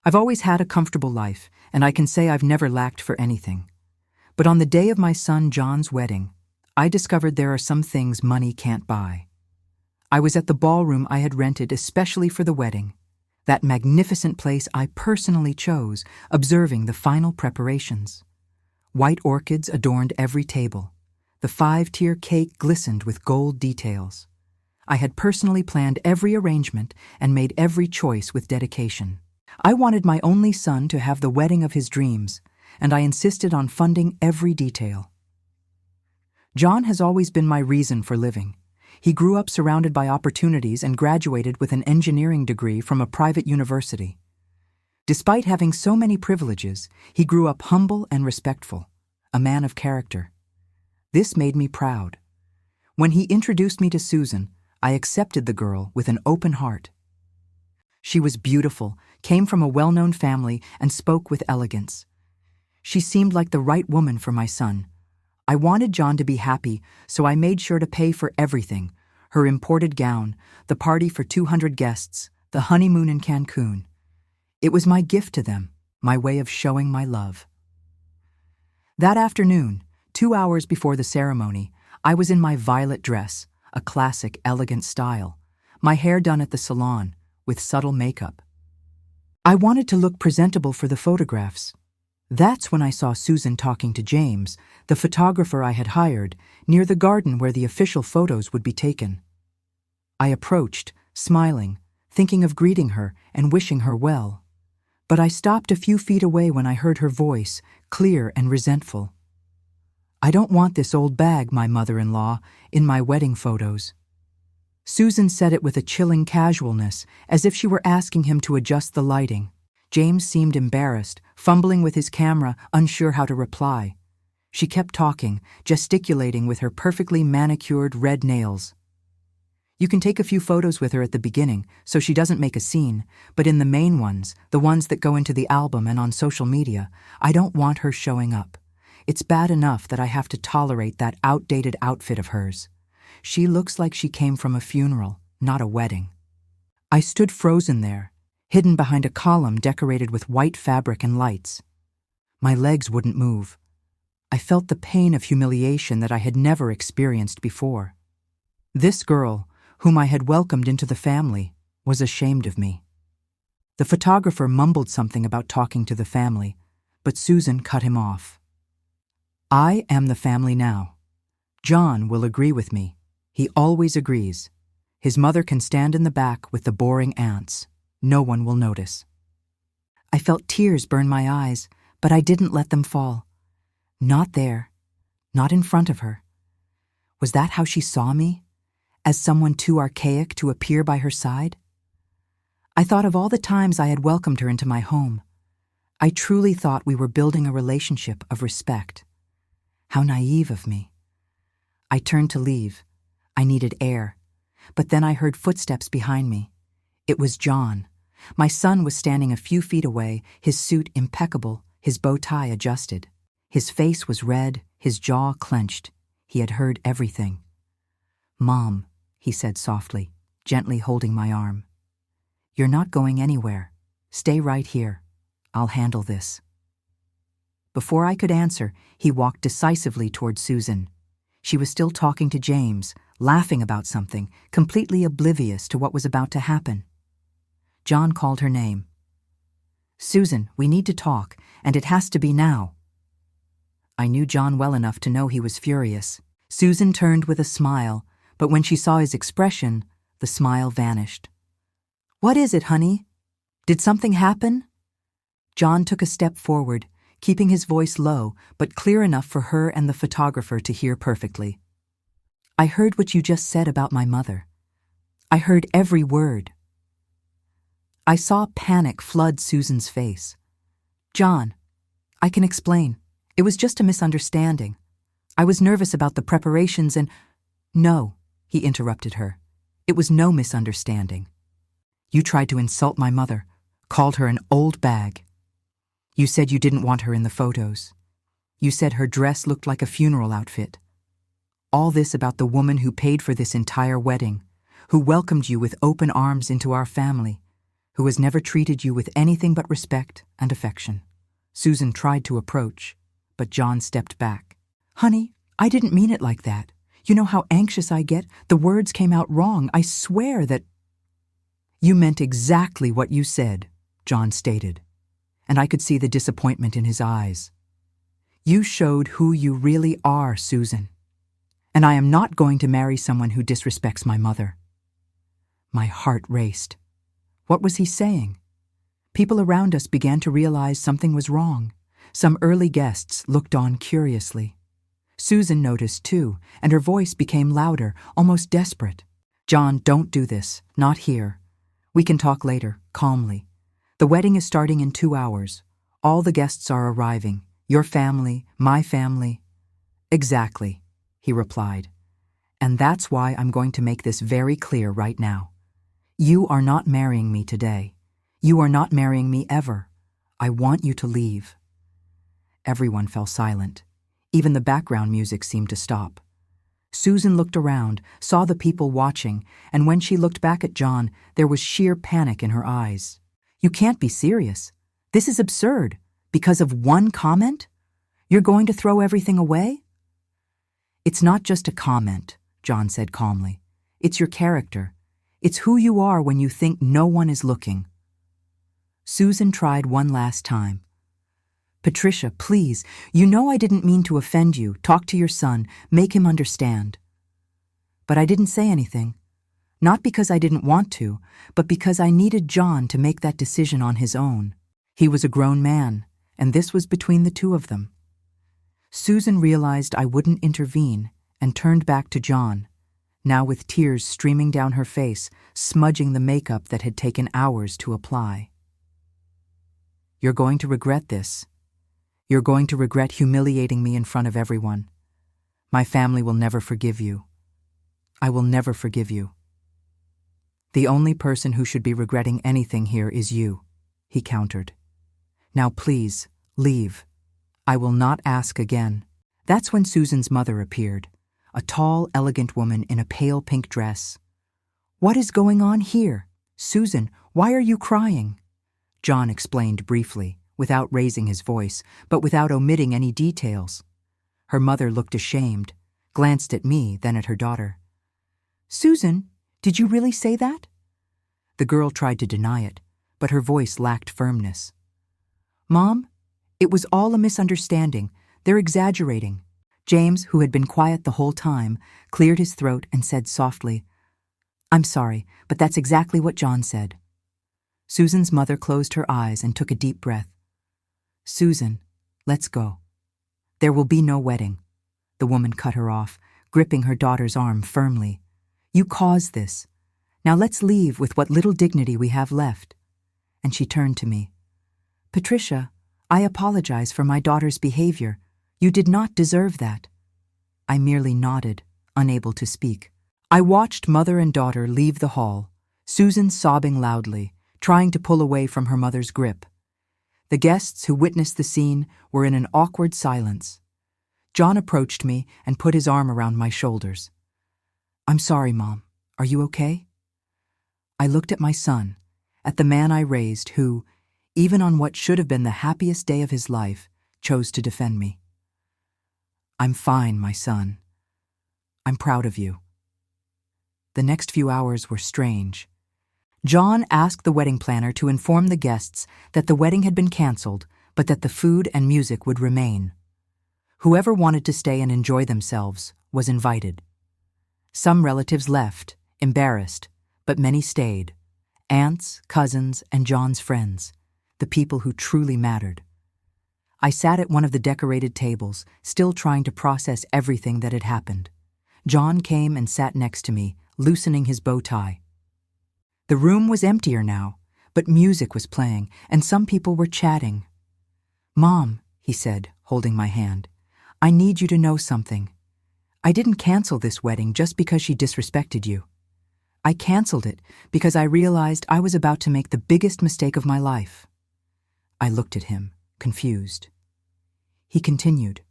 I've always had a comfortable life, and I can say I've never lacked for anything. But on the day of my son John's wedding, I discovered there are some things money can't buy. I was at the ballroom I had rented especially for the wedding, that magnificent place I personally chose, observing the final preparations. White orchids adorned every table. The 5-tier cake glistened with gold details. I had personally planned every arrangement and made every choice with dedication. I wanted my only son to have the wedding of his dreams, and I insisted on funding every detail. John has always been my reason for living. He grew up surrounded by opportunities and graduated with an engineering degree from a private university. Despite having so many privileges, he grew up humble and respectful, a man of character. This made me proud. When he introduced me to Susan, I accepted the girl with an open heart. She was beautiful, came from a well-known family, and spoke with elegance. She seemed like the right woman for my son. I wanted John to be happy, so I made sure to pay for everything: her imported gown, the party for 200 guests, the honeymoon in Cancun. It was my gift to them, my way of showing my love. That afternoon, 2 hours before the ceremony, I was in my violet dress, a classic, elegant style, my hair done at the salon, with subtle makeup. I wanted to look presentable for the photographs. That's when I saw Susan talking to James, the photographer I had hired, near the garden where the official photos would be taken. I approached, smiling, thinking of greeting her and wishing her well. But I stopped a few feet away when I heard her voice, clear and resentful. "I don't want this old bag, my mother-in-law, in my wedding photos." Susan said it with a chilling casualness, as if she were asking him to adjust the lighting. James seemed embarrassed, fumbling with his camera, unsure how to reply. She kept talking, gesticulating with her perfectly manicured red nails. "You can take a few photos with her at the beginning, so she doesn't make a scene, but in the main ones, the ones that go into the album and on social media, I don't want her showing up. It's bad enough that I have to tolerate that outdated outfit of hers. She looks like she came from a funeral, not a wedding." I stood frozen there, hidden behind a column decorated with white fabric and lights. My legs wouldn't move. I felt the pain of humiliation that I had never experienced before. This girl, whom I had welcomed into the family, was ashamed of me. The photographer mumbled something about talking to the family, but Susan cut him off. "I am the family now. John will agree with me. He always agrees. His mother can stand in the back with the boring aunts. No one will notice." I felt tears burn my eyes, but I didn't let them fall. Not there. Not in front of her. Was that how she saw me? As someone too archaic to appear by her side? I thought of all the times I had welcomed her into my home. I truly thought we were building a relationship of respect. How naive of me. I turned to leave. I needed air. But then I heard footsteps behind me. It was John. My son was standing a few feet away, his suit impeccable, his bow tie adjusted. His face was red, his jaw clenched. He had heard everything. "Mom," he said softly, gently holding my arm. "You're not going anywhere. Stay right here. I'll handle this." Before I could answer, he walked decisively toward Susan. She was still talking to James, laughing about something, completely oblivious to what was about to happen. John called her name. "Susan, we need to talk, and it has to be now." I knew John well enough to know he was furious. Susan turned with a smile, but when she saw his expression, the smile vanished. "What is it, honey? Did something happen?" John took a step forward, keeping his voice low, but clear enough for her and the photographer to hear perfectly. "I heard what you just said about my mother. I heard every word." I saw panic flood Susan's face. "John, I can explain. It was just a misunderstanding. I was nervous about the preparations and—" "No," he interrupted her. "It was no misunderstanding. You tried to insult my mother, called her an old bag. You said you didn't want her in the photos. You said her dress looked like a funeral outfit. All this about the woman who paid for this entire wedding, who welcomed you with open arms into our family. who has never treated you with anything but respect and affection. Susan tried to approach, but John stepped back. Honey, I didn't mean it like that. You know how anxious I get? The words came out wrong. I swear that... You meant exactly what you said, John stated, and I could see the disappointment in his eyes. You showed who you really are, Susan, and I am not going to marry someone who disrespects my mother. My heart raced. What was he saying? People around us began to realize something was wrong. Some early guests looked on curiously. Susan noticed too, and her voice became louder, almost desperate. John, don't do this. Not here. We can talk later, calmly. The wedding is starting in 2 hours. All the guests are arriving. Your family, my family. Exactly, he replied. And that's why I'm going to make this very clear right now. You are not marrying me today. You are not marrying me ever. I want you to leave. Everyone fell silent. Even the background music seemed to stop. Susan looked around, saw the people watching, and when she looked back at John, there was sheer panic in her eyes. You can't be serious. This is absurd. Because of one comment? You're going to throw everything away? It's not just a comment, John said calmly. It's your character. It's who you are when you think no one is looking. Susan tried one last time. Patricia, please, you know I didn't mean to offend you. Talk to your son, make him understand. But I didn't say anything. Not because I didn't want to, but because I needed John to make that decision on his own. He was a grown man, and this was between the two of them. Susan realized I wouldn't intervene and turned back to John, now with tears streaming down her face, smudging the makeup that had taken hours to apply. You're going to regret this. You're going to regret humiliating me in front of everyone. My family will never forgive you. I will never forgive you. The only person who should be regretting anything here is you, he countered. Now please, leave. I will not ask again. That's when Susan's mother appeared, a tall, elegant woman in a pale pink dress. What is going on here? Susan, why are you crying? John explained briefly, without raising his voice, but without omitting any details. Her mother looked ashamed, glanced at me, then at her daughter. Susan, did you really say that? The girl tried to deny it, but her voice lacked firmness. Mom, it was all a misunderstanding. They're exaggerating. James, who had been quiet the whole time, cleared his throat and said softly, I'm sorry, but that's exactly what John said. Susan's mother closed her eyes and took a deep breath. Susan, let's go. There will be no wedding. The woman cut her off, gripping her daughter's arm firmly. You caused this. Now let's leave with what little dignity we have left. And she turned to me. Patricia, I apologize for my daughter's behavior. You did not deserve that. I merely nodded, unable to speak. I watched mother and daughter leave the hall, Susan sobbing loudly, trying to pull away from her mother's grip. The guests who witnessed the scene were in an awkward silence. John approached me and put his arm around my shoulders. I'm sorry, Mom. Are you okay? I looked at my son, at the man I raised who, even on what should have been the happiest day of his life, chose to defend me. I'm fine, my son. I'm proud of you. The next few hours were strange. John asked the wedding planner to inform the guests that the wedding had been canceled, but that the food and music would remain. Whoever wanted to stay and enjoy themselves was invited. Some relatives left, embarrassed, but many stayed. Aunts, cousins, and John's friends, the people who truly mattered. I sat at one of the decorated tables, still trying to process everything that had happened. John came and sat next to me, loosening his bow tie. The room was emptier now, but music was playing, and some people were chatting. Mom, he said, holding my hand, I need you to know something. I didn't cancel this wedding just because she disrespected you. I canceled it because I realized I was about to make the biggest mistake of my life. I looked at him, confused. He continued.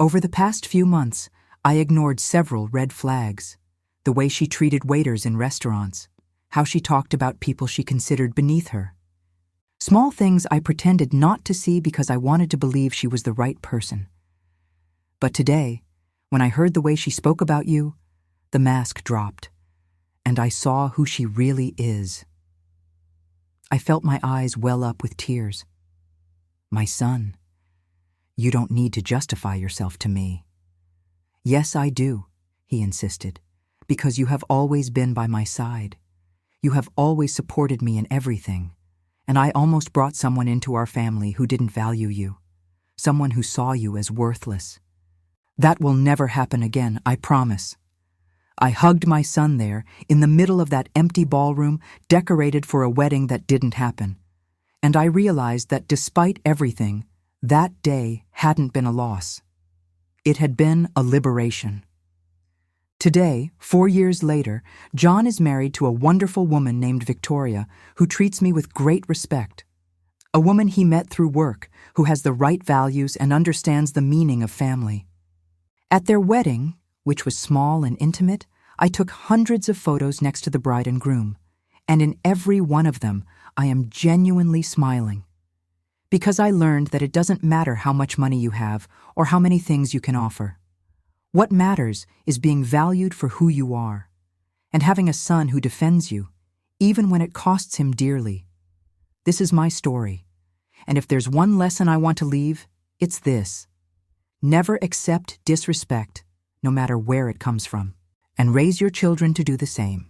Over the past few months, I ignored several red flags. The way she treated waiters in restaurants, how she talked about people she considered beneath her. Small things I pretended not to see because I wanted to believe she was the right person. But today, when I heard the way she spoke about you, the mask dropped, and I saw who she really is. I felt my eyes well up with tears. My son, you don't need to justify yourself to me. Yes, I do, he insisted, because you have always been by my side. You have always supported me in everything, and I almost brought someone into our family who didn't value you, someone who saw you as worthless. That will never happen again, I promise. I hugged my son there, in the middle of that empty ballroom decorated for a wedding that didn't happen, and I realized that despite everything, that day hadn't been a loss. It had been a liberation. Today, 4 years later, John is married to a wonderful woman named Victoria who treats me with great respect. A woman he met through work, who has the right values and understands the meaning of family. At their wedding, which was small and intimate, I took hundreds of photos next to the bride and groom, and in every one of them, I am genuinely smiling. Because I learned that it doesn't matter how much money you have or how many things you can offer. What matters is being valued for who you are, and having a son who defends you, even when it costs him dearly. This is my story, and if there's one lesson I want to leave, it's this. Never accept disrespect, no matter where it comes from, and raise your children to do the same.